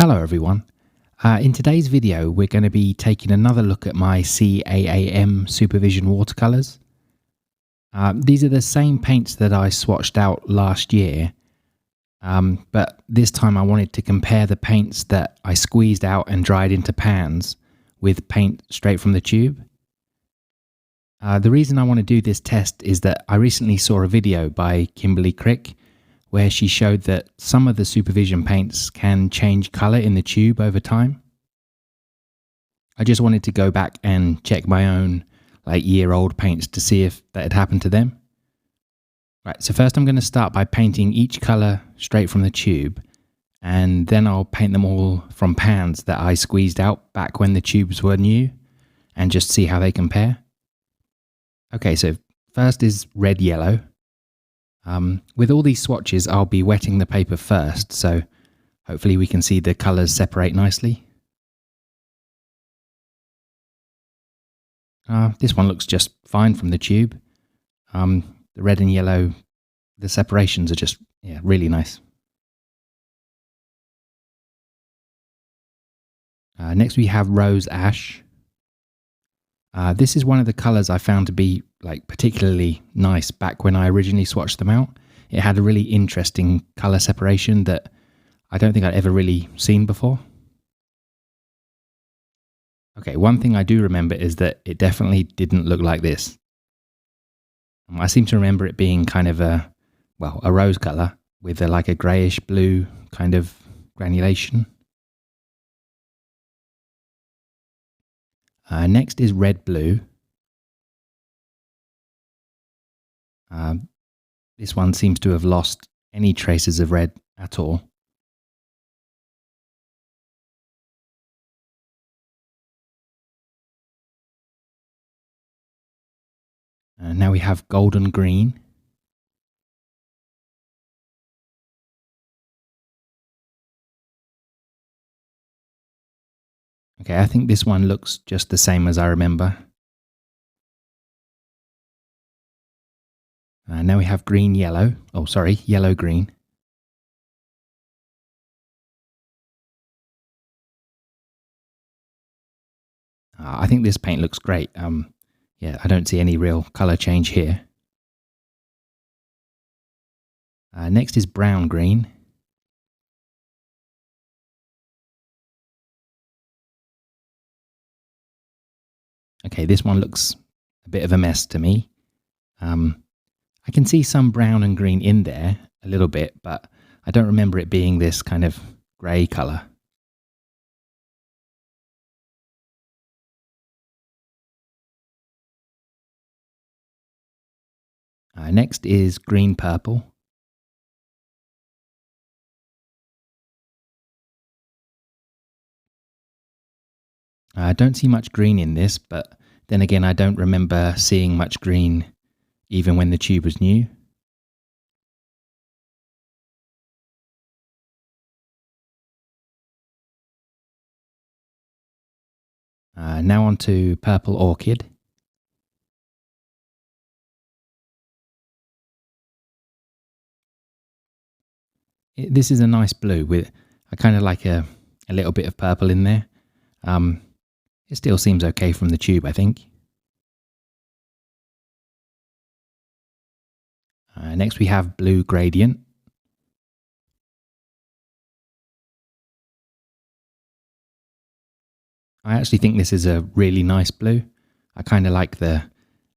Hello everyone. In today's video we're going to be taking another look at my CAAM Supervision Watercolors. These are the same paints that I swatched out last year, but this time I wanted to compare the paints that I squeezed out and dried into pans with paint straight from the tube. The reason I want to do this test is that I recently saw a video by Kimberly Crick where she showed that some of the supervision paints can change colour in the tube over time. I just wanted to go back and check my own year-old paints to see if that had happened to them. Right, so first I'm going to start by painting each colour straight from the tube, and then I'll paint them all from pans that I squeezed out back when the tubes were new, and just see how they compare. Okay, so first is red-yellow. With all these swatches, I'll be wetting the paper first, so hopefully we can see the colours separate nicely. This one looks just fine from the tube. The red and yellow, the separations are just really nice. Next we have rose ash. This is one of the colours I found to be particularly nice back when I originally swatched them out. It had a really interesting colour separation that I don't think I'd ever really seen before. Okay, one thing I do remember is that it definitely didn't look like this. I seem to remember it being kind of a rose colour with a greyish blue kind of granulation. Next is red-blue. This one seems to have lost any traces of red at all. Now we have golden green. Okay, I think this one looks just the same as I remember. Now we have green-yellow. Oh, sorry, yellow-green. I think this paint looks great. I don't see any real colour change here. Next is brown-green. Okay, this one looks a bit of a mess to me. I can see some brown and green in there a little bit, but I don't remember it being this kind of grey colour. Next is green-purple. I don't see much green in this, but then again I don't remember seeing much green even when the tube was new. Now on to purple orchid. This is a nice blue with I kind of like a little bit of purple in there. It still seems okay from the tube, I think. Next we have blue gradient. I actually think this is a really nice blue. I kind of like the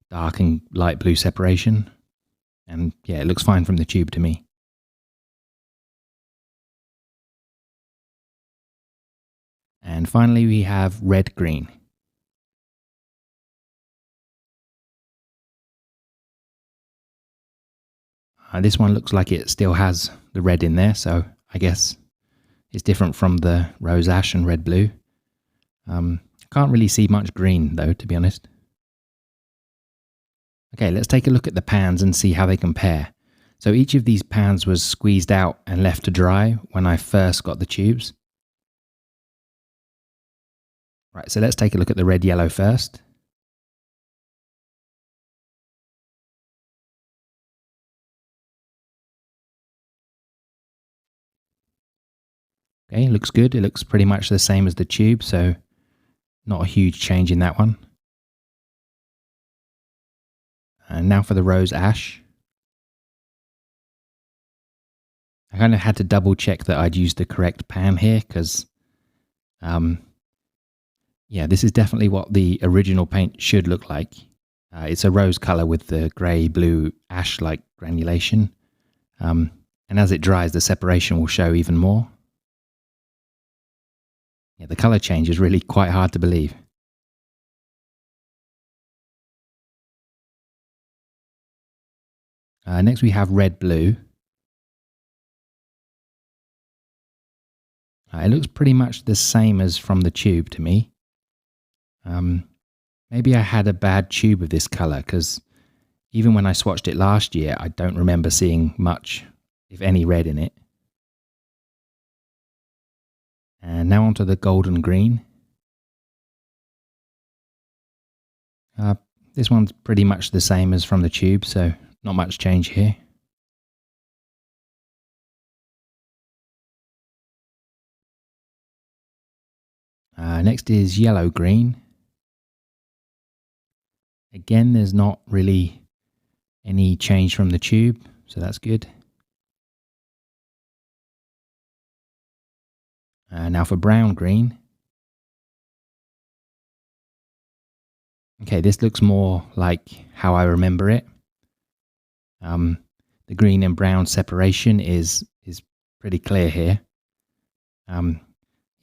dark and light blue separation. And yeah, it looks fine from the tube to me. And finally we have red-green. This one looks like it still has the red in there, so I guess it's different from the rose ash and red-blue. Can't really see much green though, to be honest. Okay, let's take a look at the pans and see how they compare. So each of these pans was squeezed out and left to dry when I first got the tubes. Right, so let's take a look at the red-yellow first. Okay, looks good. It looks pretty much the same as the tube, so not a huge change in that one. And now for the rose ash. I kind of had to double check that I'd used the correct pan here because, yeah, this is definitely what the original paint should look like. It's a rose color with the grey, blue, ash-like granulation. And as it dries, the separation will show even more. Yeah, the color change is really quite hard to believe. Next we have red blue. It looks pretty much the same as from the tube to me. Maybe I had a bad tube of this color because even when I swatched it last year, I don't remember seeing much, if any, red in it. And now onto the golden green. This one's pretty much the same as from the tube, so not much change here. Next is yellow green. Again, there's not really any change from the tube, so that's good. Now for brown green. Okay, this looks more like how I remember it. The green and brown separation is pretty clear here.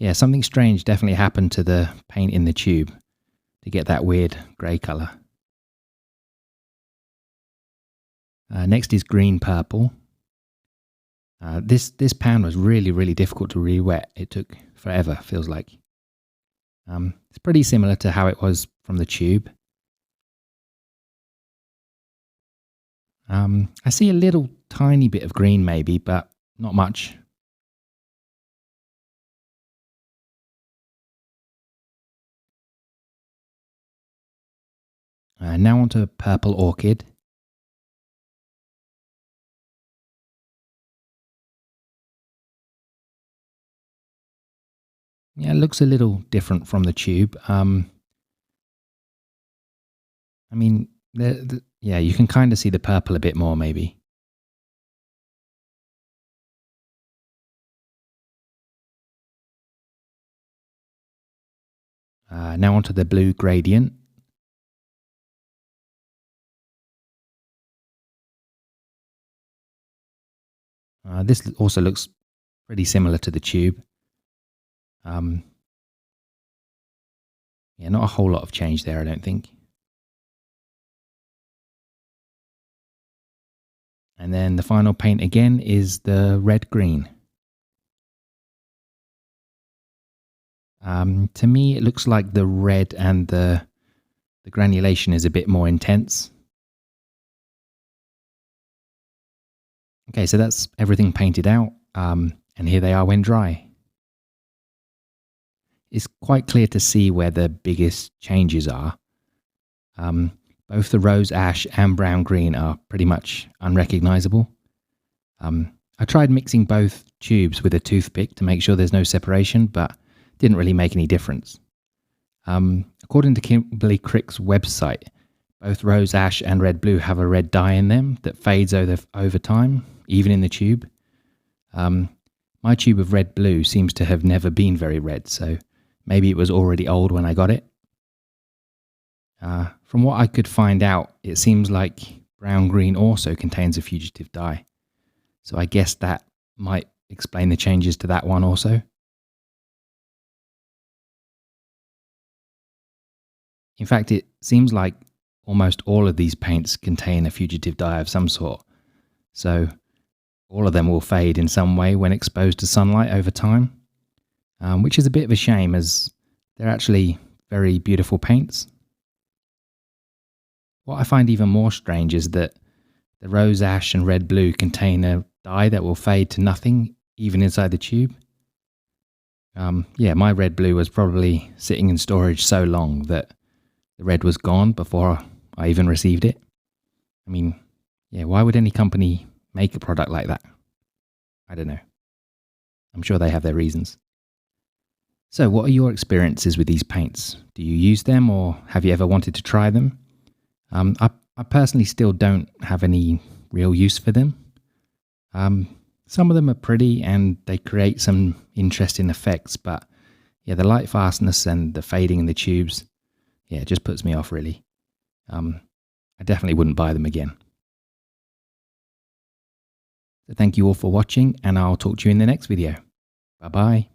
Yeah, something strange definitely happened to the paint in the tube to get that weird grey colour. Next is green purple. This pan was really difficult to re-wet. It took forever, feels like. It's pretty similar to how it was from the tube. I see a little tiny bit of green maybe, but not much. Now onto purple orchid. Yeah, it looks a little different from the tube. I mean, yeah, you can kind of see the purple a bit more maybe. Now onto the blue gradient. This also looks pretty similar to the tube. Yeah, not a whole lot of change there, I don't think. And then the final paint again is the red-green. To me, it looks like the red and the granulation is a bit more intense. Okay, so that's everything painted out, and here they are when dry. It's quite clear to see where the biggest changes are. Both the rose ash and brown green are pretty much unrecognizable. I tried mixing both tubes with a toothpick to make sure there's no separation, but didn't really make any difference. According to Kimberly Crick's website, both rose ash and red blue have a red dye in them that fades over time, even in the tube. My tube of red blue seems to have never been very red, so maybe it was already old when I got it. From what I could find out, it seems like brown green also contains a fugitive dye. So I guess that might explain the changes to that one also. In fact, it seems like almost all of these paints contain a fugitive dye of some sort. So all of them will fade in some way when exposed to sunlight over time, which is a bit of a shame as they're actually very beautiful paints. What I find even more strange is that the rose ash and red blue contain a dye that will fade to nothing, even inside the tube. Yeah, my red blue was probably sitting in storage so long that the red was gone before I even received it. I mean, yeah, why would any company make a product like that? I don't know. I'm sure they have their reasons. So what are your experiences with these paints? Do you use them, or have you ever wanted to try them? I personally still don't have any real use for them. Some of them are pretty and they create some interesting effects, but yeah, the light fastness and the fading in the tubes, yeah, it just puts me off really. I definitely wouldn't buy them again. So thank you all for watching, and I'll talk to you in the next video. Bye bye.